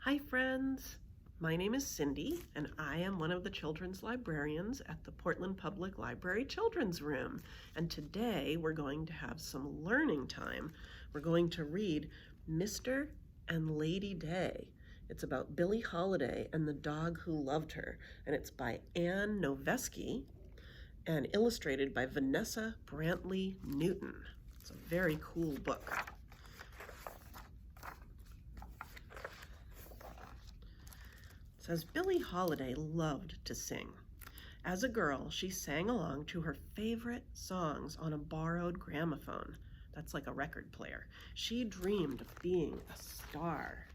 Hi friends, my name is Cindy and I am one of the children's librarians at the Portland Public Library Children's Room. And today we're going to have some learning time. We're going to read Mr. and Lady Day. It's about Billie Holiday and the dog who loved her, and it's by Anne Noveski and illustrated by Vanessa Brantley Newton. It's a very cool book. It says, Billie Holiday loved to sing. As a girl, she sang along to her favorite songs on a borrowed gramophone. That's like a record player. She dreamed of being a star.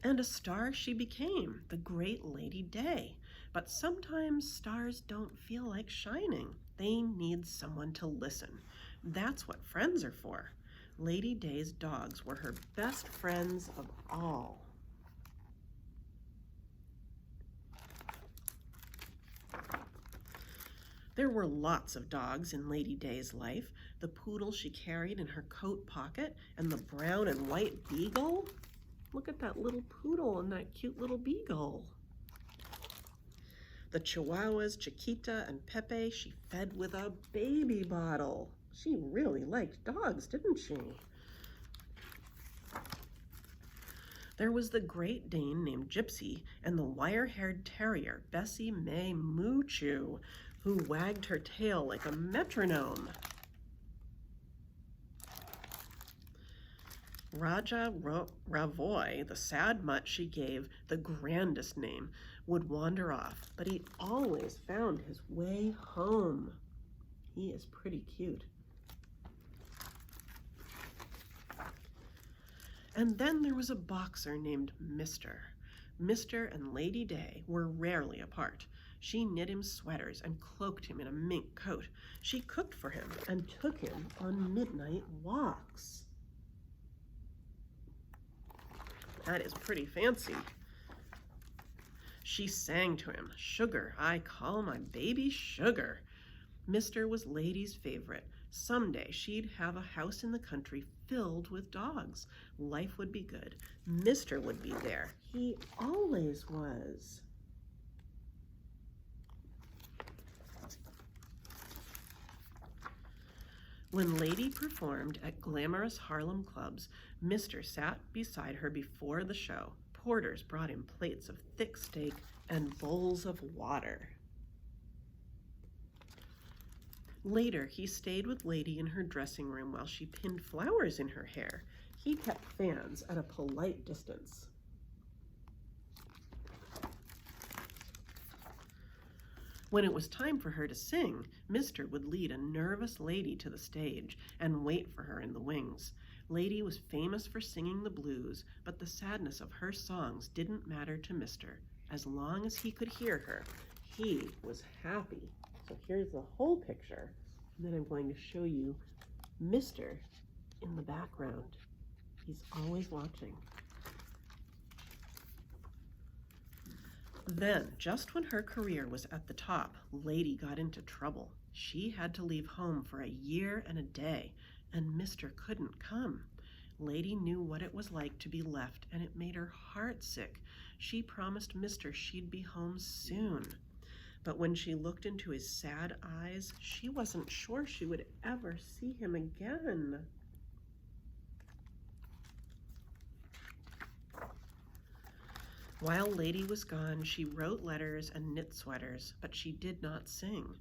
And a star she became, the great Lady Day. But sometimes stars don't feel like shining. They need someone to listen. That's what friends are for. Lady Day's dogs were her best friends of all. There were lots of dogs in Lady Day's life. The poodle she carried in her coat pocket and the brown and white beagle. Look at that little poodle and that cute little beagle. The chihuahuas, Chiquita and Pepe, she fed with a baby bottle. She really liked dogs, didn't she? There was the Great Dane named Gypsy and the wire-haired terrier, Bessie May Moochoo, who wagged her tail like a metronome. Raja Ravoy, the sad mutt she gave the grandest name, would wander off, but he always found his way home. He is pretty cute. And then there was a boxer named Mr. Mr. and Lady Day were rarely apart. She knit him sweaters and cloaked him in a mink coat. She cooked for him and took him on midnight walks. That is pretty fancy. She sang to him, "Sugar, I call my baby Sugar." Mr. was Lady's favorite. Someday she'd have a house in the country filled with dogs. Life would be good. Mr. would be there. He always was. When Lady performed at glamorous Harlem clubs, Mr. sat beside her before the show. Porters brought him plates of thick steak and bowls of water. Later, he stayed with Lady in her dressing room while she pinned flowers in her hair. He kept fans at a polite distance. When it was time for her to sing, Mr. would lead a nervous Lady to the stage and wait for her in the wings. Lady was famous for singing the blues, but the sadness of her songs didn't matter to Mr. As long as he could hear her, he was happy. So here's the whole picture, and then I'm going to show you Mr. in the background. He's always watching. Then, just when her career was at the top, Lady got into trouble. She had to leave home for a year and a day, and Mr. couldn't come. Lady knew what it was like to be left, and it made her heart sick. She promised Mr. she'd be home soon. But when she looked into his sad eyes, she wasn't sure she would ever see him again. While Lady was gone, she wrote letters and knit sweaters, but she did not sing.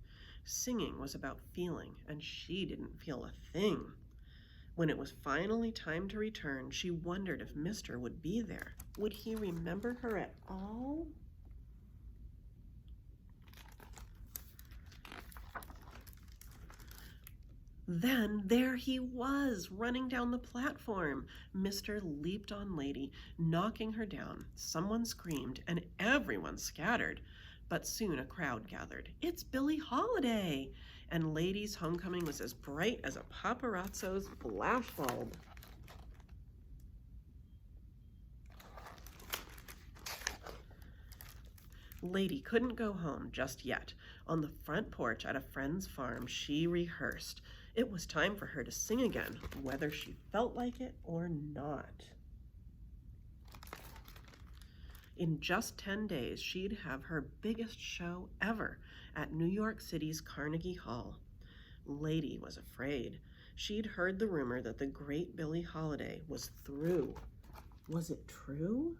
Singing was about feeling, and she didn't feel a thing. When it was finally time to return, she wondered if Mr. would be there. Would he remember her at all? Then there he was, running down the platform. Mr. leaped on Lady, knocking her down. Someone screamed, and everyone scattered. But soon a crowd gathered. It's Billie Holiday! And Lady's homecoming was as bright as a paparazzo's flashbulb. Lady couldn't go home just yet. On the front porch at a friend's farm, she rehearsed. It was time for her to sing again, whether she felt like it or not. In just 10 days, she'd have her biggest show ever at New York City's Carnegie Hall. Lady was afraid. She'd heard the rumor that the great Billie Holiday was through. Was it true?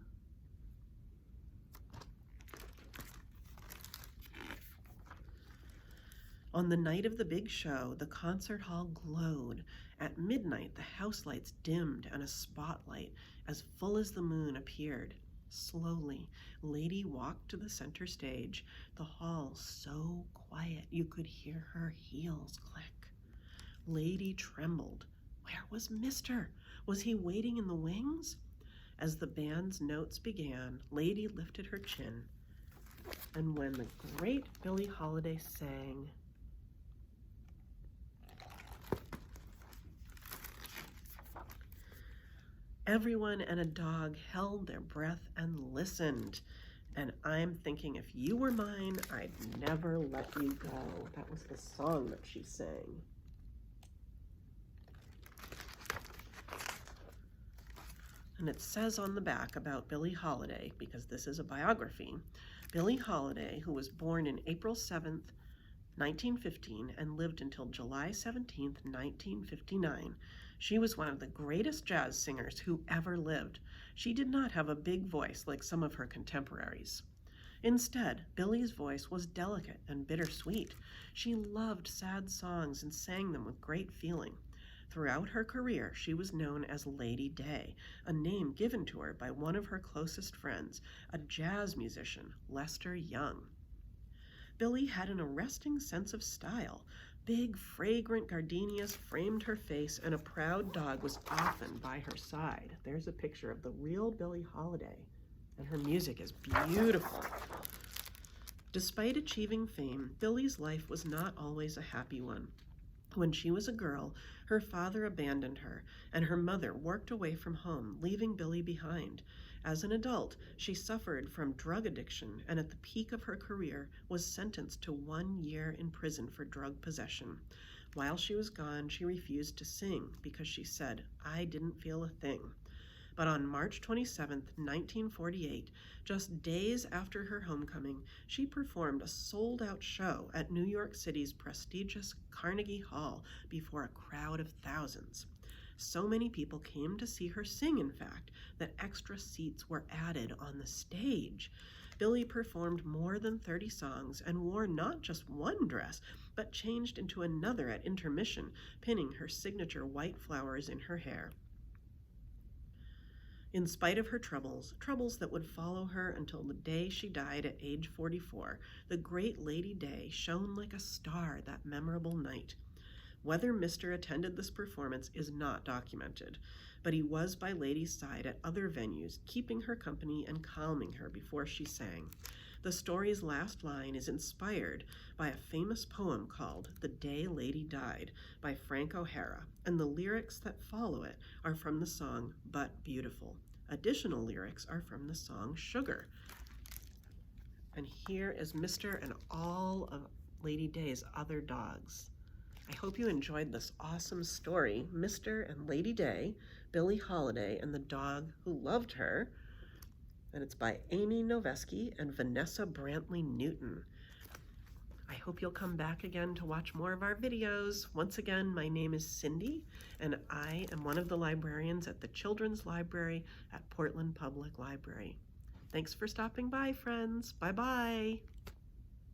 On the night of the big show, the concert hall glowed. At midnight, the house lights dimmed and a spotlight, as full as the moon, appeared. Slowly, Lady walked to the center stage, the hall so quiet you could hear her heels click. Lady trembled. Where was Mister? Was he waiting in the wings? As the band's notes began, Lady lifted her chin, and when the great Billie Holiday sang, everyone and a dog held their breath and listened. And I'm thinking, if you were mine, I'd never let you go. That was the song that she sang. And it says on the back about Billie Holiday, because this is a biography, Billie Holiday, who was born in April 7th, 1915, and lived until July 17th, 1959. She was one of the greatest jazz singers who ever lived. She did not have a big voice like some of her contemporaries. Instead, Billie's voice was delicate and bittersweet. She loved sad songs and sang them with great feeling. Throughout her career, she was known as Lady Day, a name given to her by one of her closest friends, a jazz musician, Lester Young. Billie had an arresting sense of style. Big, fragrant gardenias framed her face, and a proud dog was often by her side. There's a picture of the real Billie Holiday, and her music is beautiful. Despite achieving fame, Billie's life was not always a happy one. When she was a girl, her father abandoned her, and her mother worked away from home, leaving Billie behind. As an adult, she suffered from drug addiction, and at the peak of her career was sentenced to 1 year in prison for drug possession. While she was gone, she refused to sing because she said, "I didn't feel a thing." But on March 27, 1948, just days after her homecoming, she performed a sold-out show at New York City's prestigious Carnegie Hall before a crowd of thousands. So many people came to see her sing, in fact, that extra seats were added on the stage. Billie performed more than 30 songs and wore not just one dress, but changed into another at intermission, pinning her signature white flowers in her hair. In spite of her troubles that would follow her until the day she died at age 44, the great Lady Day shone like a star that memorable night. Whether Mister attended this performance is not documented, but he was by Lady's side at other venues, keeping her company and calming her before she sang. The story's last line is inspired by a famous poem called "The Day Lady Died" by Frank O'Hara, and the lyrics that follow it are from the song "But Beautiful." Additional lyrics are from the song "Sugar." And here is Mister and all of Lady Day's other dogs. I hope you enjoyed this awesome story, Mister and Lady Day, Billie Holiday, and the dog who loved her. And it's by Amy Noveski and Vanessa Brantley Newton. I hope you'll come back again to watch more of our videos. Once again, my name is Cindy, and I am one of the librarians at the Children's Library at Portland Public Library. Thanks for stopping by, friends. Bye-bye.